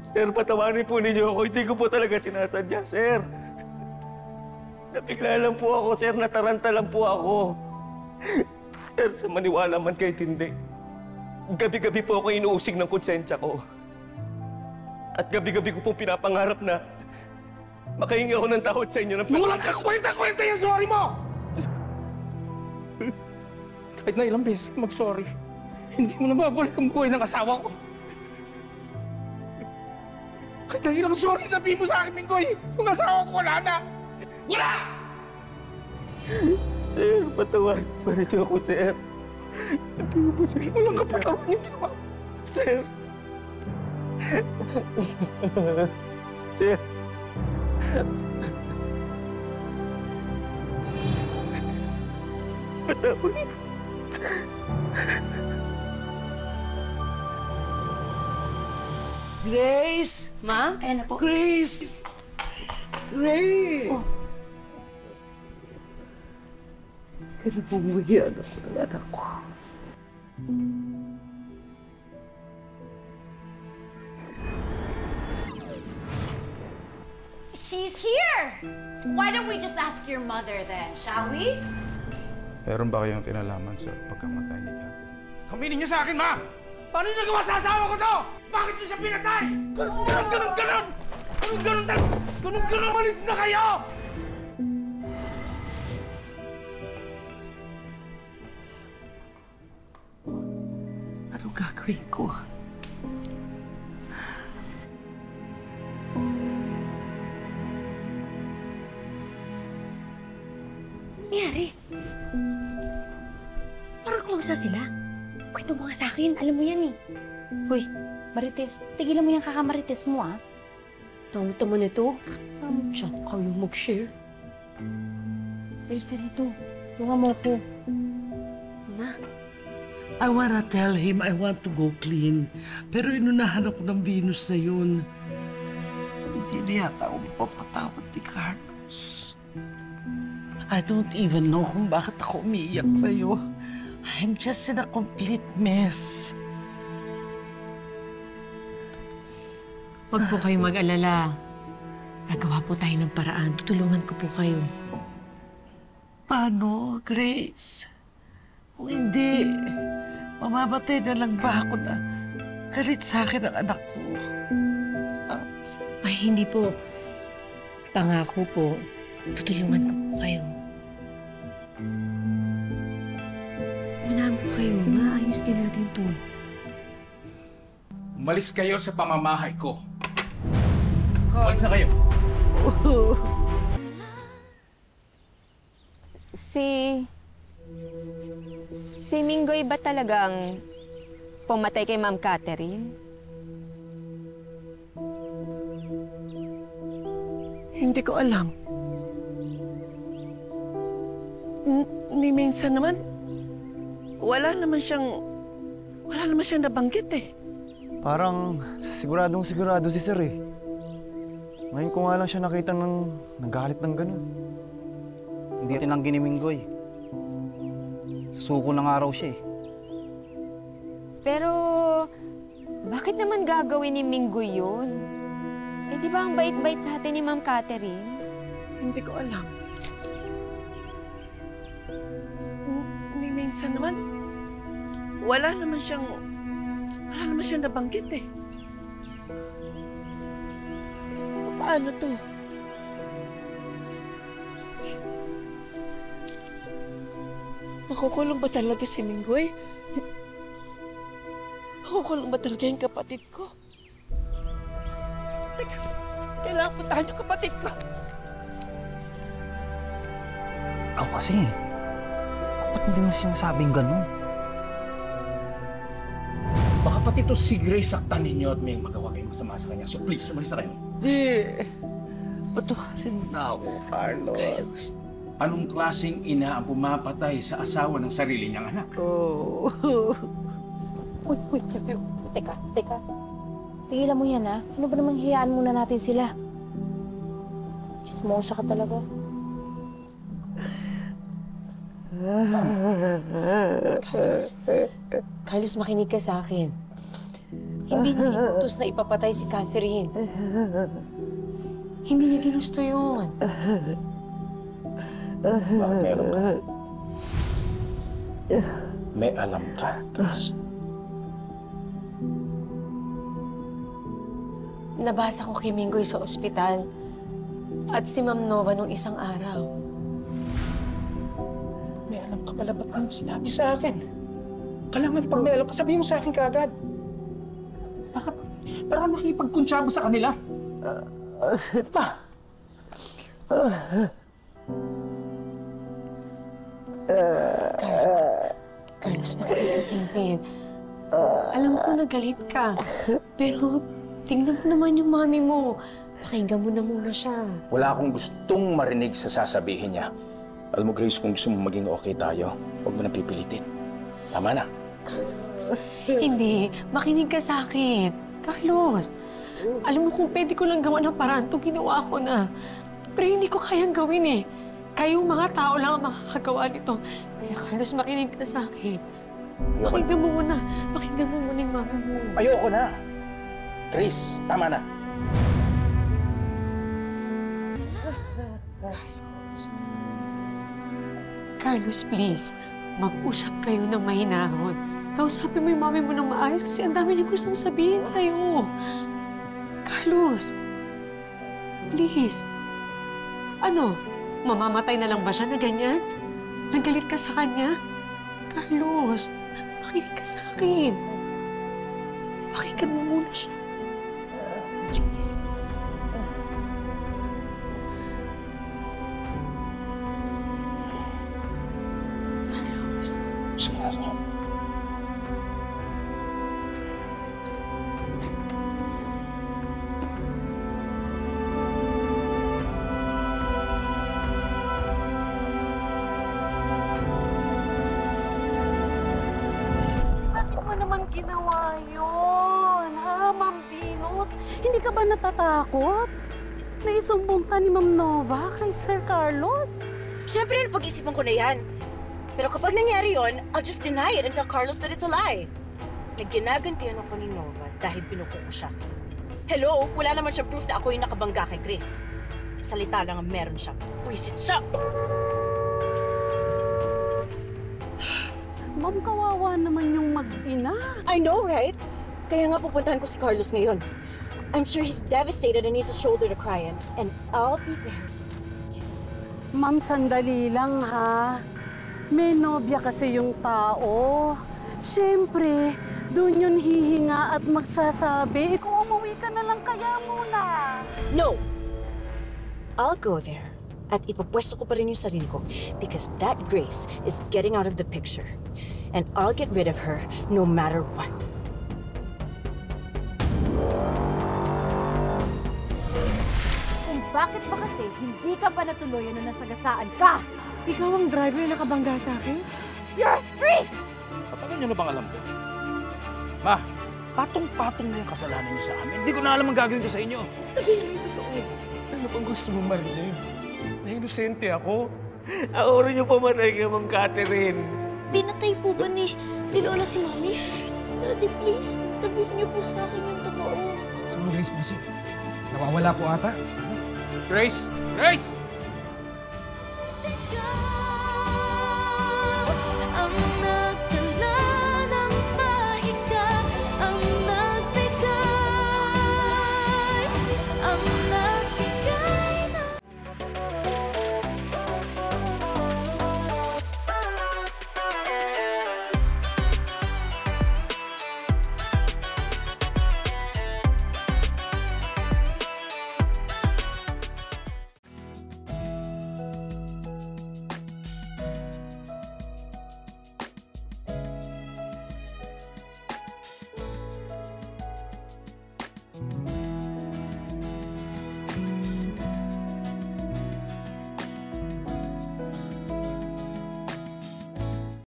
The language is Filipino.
Sir, patawarin po ninyo ako. Hindi ko po talaga sinasadya, sir. Nabigla lang po ako, sir. Nataranta lang po ako. Sir, sa maniwala man kahit hindi. Gabi-gabi po ako inuusig ng konsensya ko. At gabi-gabi ko pong pinapangarap na makahingi ako ng tawad sa inyo ng... Walang kakwenta-kwenta yung sorry mo! Kahit na ilang beses mag-sorry, hindi mo na babalik ang buhay ng asawa ko. Kahit na ilang sorry sabihin mo sa akin, Minggoy, yung asawa ko wala na! Wala! Sir, patawarin pa rin niyo ako, sir. Sabihin po, sir. Walang kapatawan yung ginawa. Sir. Sir. Patawarin. Grace! Ma? Ayan na po. Grace! Grace! Oh. Ano pong bigyan ako ng anak ko? She's here! Why don't we just ask your mother then, shall we? Meron ba kayong kinalaman sa pagkamatay ni Catherine? Kaminin niyo sa akin, Ma! Paano niyo nagawa sa asawa ko to? Bakit niyo siya pinatay? Ganun! Malis na kayo! Anong gagawin ko? Nangyari? Parang close na sila. Kwento mo nga sa akin. Alam mo yan eh. Hoy, Marites. Tigilan mo yung kakamarites mo ah. Tama nito. Diyan kayo mag-share. Alis ka rito. Tunga mo ako. Ma. I wanna tell him I want to go clean. Pero inunahan ako ng Venus na yun. Hindi na yata ako mapapatawad ni Carlos. I don't even know kung bakit ako umiiyak sa'yo. I'm just in a complete mess. Huwag po kayong mag-alala. Gagawa po tayo ng paraan. Tutulungan ko po kayo. Paano, Grace? Kung hindi, mamamatay na lang ba ako na galit sa akin ang anak ko? Ay, hindi po. Pangako po. Tutulungan ko po kayo. Manahan po kayo. Maayos din natin to. Umalis kayo sa pamamahay ko. Umalis na kayo. Si Minggoy ba talagang pumatay kay Ma'am Catherine? Hindi ko alam. Ni minsan naman, wala naman siyang nabanggit eh. Parang siguro si Sir eh. Ngayon ko nga lang siya nakita nagalit ng ganun. Hindi tinanggi ni Minggoy. Suko na nga raw siya eh. Pero, bakit naman gagawin ni Minggoy yun? Eh, di ba ang bait-bait sa atin ni Ma'am Catherine? Hindi ko alam. Ni minsan naman, wala naman siyang nabanggit eh. Paano to? Makukulong ba talaga si Minggoy? Makukulong ba talaga yung kapatid ko? Teka, kailangan puntahan yung kapatid ko. Ikaw kasi. Ba't hindi mo sinasabing ganun? Baka pati to si Grace saktan ninyo at may magawa kayong masama sa kanya. So please, umalis na kayo. Hindi. Patuharin mo na ako, Carlos. Anong klaseng ina ang pumapatay sa asawa ng sarili niyang anak? Oh. Uy, teka. Tigilan mo yan, ha? Ano ba namang hiyaan muna natin sila? Chismosa ka talaga. Carlos, makinig ka sa akin. Hindi niya inutos na ipapatay si Catherine. Hindi niya ginusto yun. Bakit meron ka? May alam ka, Chris. Nabasa ko kay Minggoy sa ospital at si Ma'am Nova nung isang araw. May alam ka pala, ba't mo sinabi sa akin? Kailangan pag may alam ka, sabihin mo sa akin kaagad. Bakit? Parang nakipagkuntsaba sa kanila. Pa? Carlos, makinig ka sa akin. Alam ko nagalit ka, pero tingnan mo naman yung mami mo. Pakinggan mo na muna siya. Wala akong gustong marinig sa sasabihin niya. Alam mo, Grace, kung gusto mo maging okay tayo, huwag mo nang pipilitin. Tama na. Carlos, hindi. Makinig ka sa akin. Carlos, alam mo kung pwede ko lang gawa ng paraan to, ginawa ko na. Pero hindi ko kayang gawin eh. Kayong mga tao lang ang makakagawa nito. Kaya Carlos, makinig ka sa akin. Pakinggan mo muna. Pakinggan mo muna yung mama mo. Ayoko na. Grace, tama na. Carlos, please. Mag-usap kayo ng mahinahon. Kausapin mo yung mami mo ng maayos kasi ang dami niya gustong sabihin sa'yo. Carlos, please. Ano? Mamamatay na lang ba siya na ganyan? Nagalit ka sa kanya? Carlos, makinig ka sa akin. Pakinggan mo muna siya. Please. Carlos. Sige. Ginawa yun, ha, Ma'am Venus? Hindi ka ba natatakot? Naisumbong ka ni Ma'am Nova kay Sir Carlos? Siyempre, napag-isipan ko na yan. Pero kapag nangyari yon, I'll just deny it and tell Carlos that it's a lie. Nagginagantihan ako ni Nova dahil binuko ko siya. Hello, wala naman siyang proof na ako yung nakabangga kay Chris. Salita lang ang meron siya. Wisit siya! Ma'am, kawawa naman yung mag-ina. I know, right? Kaya nga pupuntahan ko si Carlos ngayon. I'm sure he's devastated and needs a shoulder to cry in. And I'll be there to... Ma'am, sandali lang, ha? May nobya kasi yung tao. Siyempre, doon yun hihinga at magsasabi, kung umuwi ka na lang kaya muna. No! I'll go there. At ipapwesto ko pa rin yung sarili ko because that Grace is getting out of the picture. And I'll get rid of her no matter what. Kung bakit ba kasi hindi ka pa natuloyan na nasagasaan ka? Ikaw ang driver na nakabangga sa akin? You're free! Patagal niyo na bang alam ko? Ma, patong-patong na yung kasalanan niyo sa amin. Hindi ko na alam ang gagawin ko sa inyo. Sabihin mo yung totoo. Ano pang gusto mong marinig? Na inosente ako. Ako rin yung pamatay kay Ma'am Catherine. Pinatay po ba ni Lola si Mami? Daddy, please, sabihin niyo po sa akin yung totoo. Si Grace Bossing, nawawala po ata. Grace! Grace!